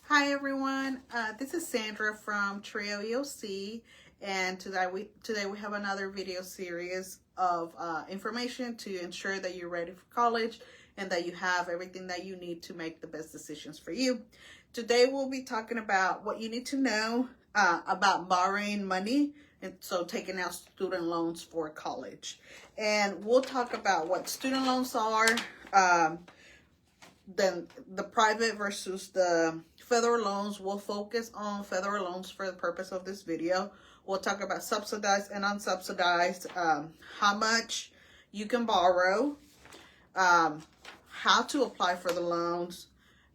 Hi everyone, this is Sandra from Trio EOC, and today we have another video series of information to ensure that you're ready for college and that you have everything that you need to make the best decisions for you. Today we'll be talking about what you need to know about borrowing money, and so taking out student loans for college. And we'll talk about what student loans are, then the private versus the federal loans. We'll focus on federal loans for the purpose of this video. We'll talk about subsidized and unsubsidized, how much you can borrow, how to apply for the loans,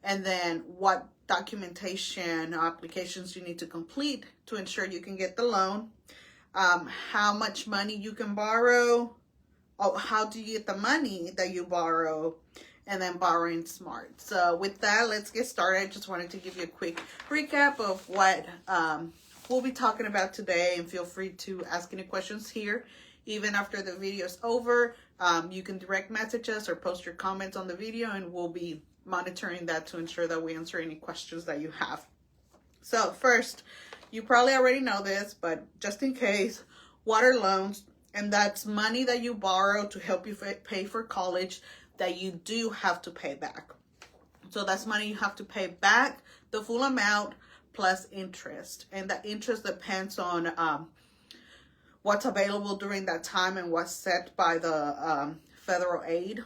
and then what documentation or applications you need to complete to ensure you can get the loan, how much money you can borrow, how do you get the money that you borrow, and then borrowing smart. So with that, let's get started. I just wanted to give you a quick recap of what we'll be talking about today, and feel free to ask any questions here. Even after the video is over, you can direct message us or post your comments on the video, and we'll be monitoring that to ensure that we answer any questions that you have. So first, you probably already know this, but just in case, what are loans? And that's money that you borrow to help you pay for college that you do have to pay back. So that's money you have to pay back, the full amount plus interest. And the interest depends on what's available during that time and what's set by the federal aid.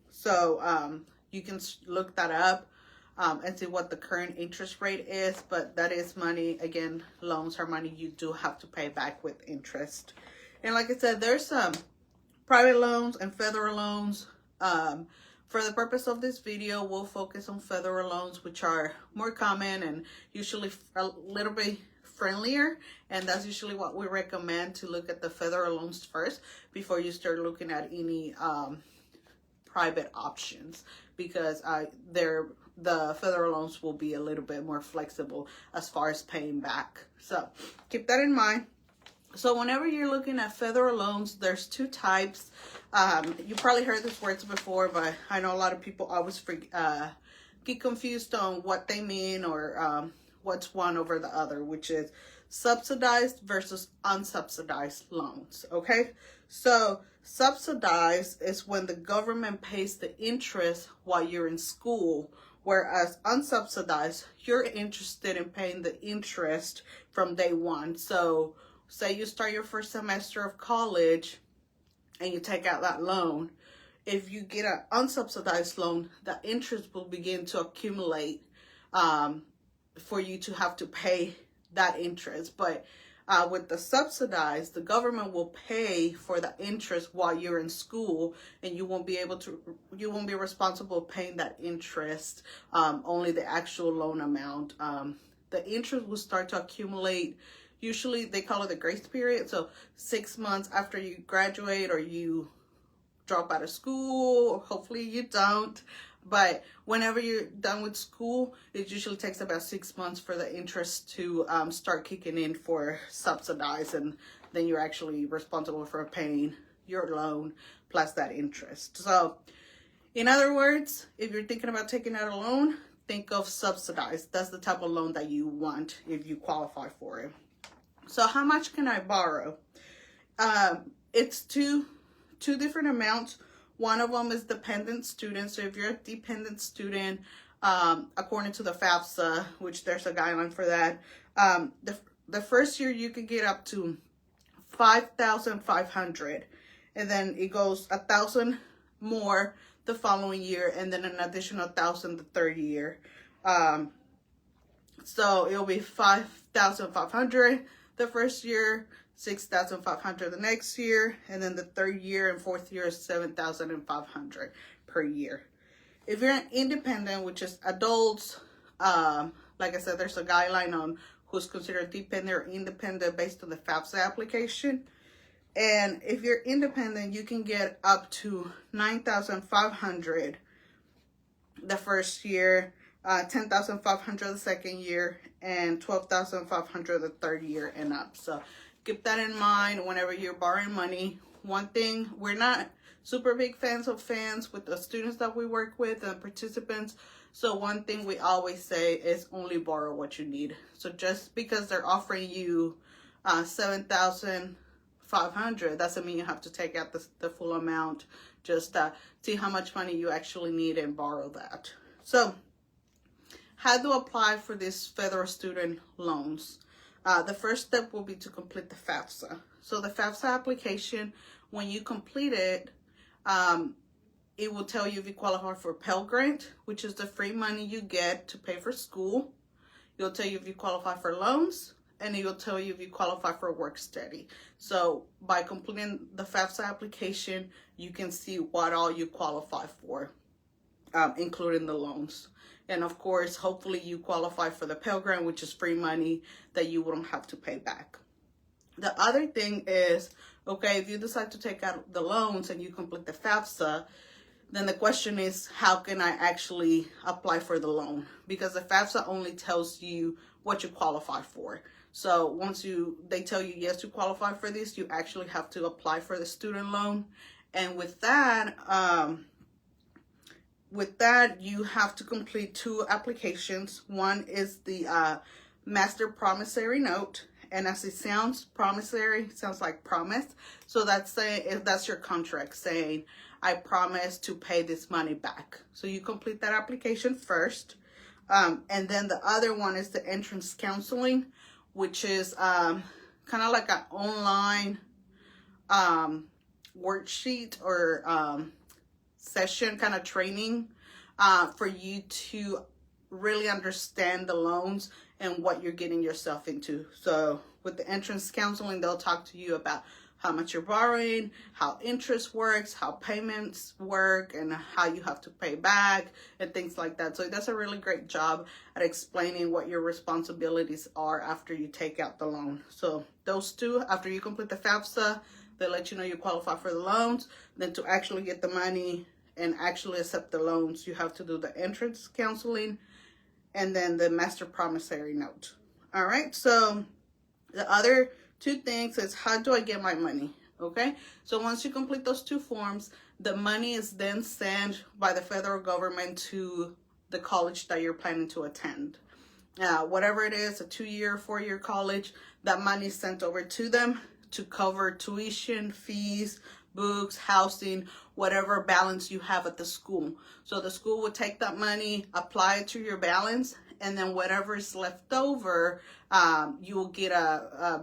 So you can look that up and see what the current interest rate is. But that is money, again, loans are money you do have to pay back with interest. And like I said, there's some private loans and federal loans. For the purpose of this video, we'll focus on federal loans, which are more common and usually a little bit friendlier. And that's usually what we recommend, to look at the federal loans first before you start looking at any private options, because the federal loans will be a little bit more flexible as far as paying back. So keep that in mind. So whenever you're looking at federal loans, there's two types. You probably heard these words before, but I know a lot of people always get confused on what they mean, or what's one over the other, which is subsidized versus unsubsidized loans. Okay, so subsidized is when the government pays the interest while you're in school, whereas unsubsidized, you're interested in paying the interest from day one. So say you start your first semester of college and you take out that loan. If you get an unsubsidized loan, the interest will begin to accumulate for you to have to pay that interest. But with the subsidized, the government will pay for the interest while you're in school, and you won't be responsible for paying that interest, only the actual loan amount. The interest will start to accumulate. Usually they call it the grace period. So 6 months after you graduate or you drop out of school, or hopefully you don't. But whenever you're done with school, it usually takes about 6 months for the interest to start kicking in for subsidized. And then you're actually responsible for paying your loan plus that interest. So in other words, if you're thinking about taking out a loan, think of subsidized. That's the type of loan that you want if you qualify for it. So how much can I borrow? It's two different amounts. One of them is dependent student. So if you're a dependent student, according to the FAFSA, which there's a guideline for that, the first year you can get up to $5,500, and then it goes $1,000 more the following year, and then an additional $1,000 the third year. So it'll be $5,500 the first year, $6,500 the next year, and then the third year and fourth year is $7,500 per year. If you're an independent, which is adults, like I said, there's a guideline on who's considered dependent or independent based on the FAFSA application. And if you're independent, you can get up to $9,500 the first year, $10,500 the second year, and $12,500 the third year and up. So keep that in mind whenever you're borrowing money. One thing, we're not super big fans with the students that we work with and participants. So one thing we always say is only borrow what you need. So just because they're offering you $7,500 doesn't mean you have to take out the full amount. Just see how much money you actually need and borrow that. So how to apply for these federal student loans? The first step will be to complete the FAFSA. So the FAFSA application, when you complete it, it will tell you if you qualify for a Pell Grant, which is the free money you get to pay for school. It'll tell you if you qualify for loans, and it will tell you if you qualify for work study. So by completing the FAFSA application, you can see what all you qualify for, including the loans. And of course, hopefully you qualify for the Pell Grant, which is free money that you wouldn't have to pay back. The other thing is, okay, if you decide to take out the loans and you complete the FAFSA, then the question is, how can I actually apply for the loan? Because the FAFSA only tells you what you qualify for. So once they tell you, yes, you qualify for this, you actually have to apply for the student loan. And with that, you have to complete 2 applications. One is the master promissory note. And as it sounds, promissory sounds like promise. So that's your contract saying, I promise to pay this money back. So you complete that application first. And then the other one is the entrance counseling, which is kind of like an online worksheet or session kind of training for you to really understand the loans and what you're getting yourself into. So with the entrance counseling, they'll talk to you about how much you're borrowing, how interest works, how payments work, and how you have to pay back and things like that. So it does a really great job at explaining what your responsibilities are after you take out the loan. So those 2, after you complete the FAFSA, they let you know you qualify for the loans. Then to actually get the money and actually accept the loans, you have to do the entrance counseling and then the master promissory note. All right, so the other 2 things is, how do I get my money? Okay, so once you complete those 2 forms, the money is then sent by the federal government to the college that you're planning to attend. Whatever it is, a 2-year, 4-year college, that money is sent over to them to cover tuition, fees, books, housing, whatever balance you have at the school. So the school would take that money, apply it to your balance, and then whatever is left over, you will get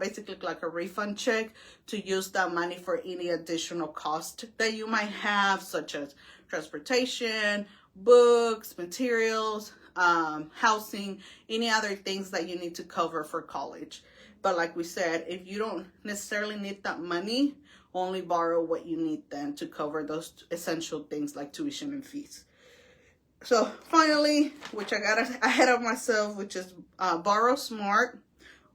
basically like a refund check to use that money for any additional cost that you might have, such as transportation, books, materials, housing, any other things that you need to cover for college. But like we said, if you don't necessarily need that money, only borrow what you need then to cover those essential things like tuition and fees. So finally, which I got ahead of myself, which is borrow smart.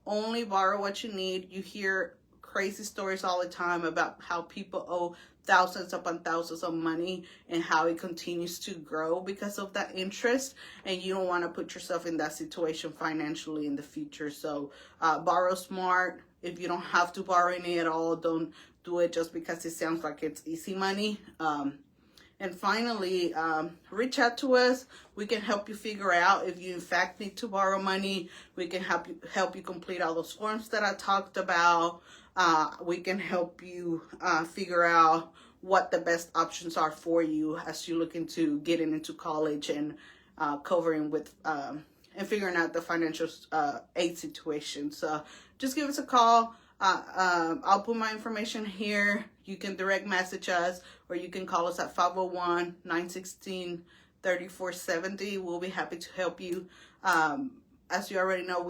Only borrow what you need. You hear crazy stories all the time about how people owe thousands upon thousands of money and how it continues to grow because of that interest, and you don't want to put yourself in that situation financially in the future. So borrow smart. If you don't have to borrow any at all, don't do it just because it sounds like it's easy money. And finally, reach out to us. We can help you figure out if you in fact need to borrow money. We can help you complete all those forms that I talked about. We can help you figure out what the best options are for you as you look into getting into college and covering with and figuring out the financial aid situation. So just give us a call. I'll put my information here. You can direct message us, or you can call us at 501-916-3470. We'll be happy to help you. As you already know,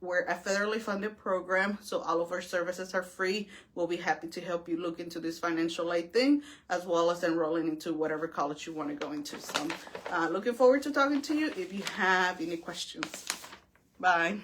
we're a federally funded program, so all of our services are free. We'll be happy to help you look into this financial aid thing, as well as enrolling into whatever college you want to go into. So looking forward to talking to you if you have any questions. Bye.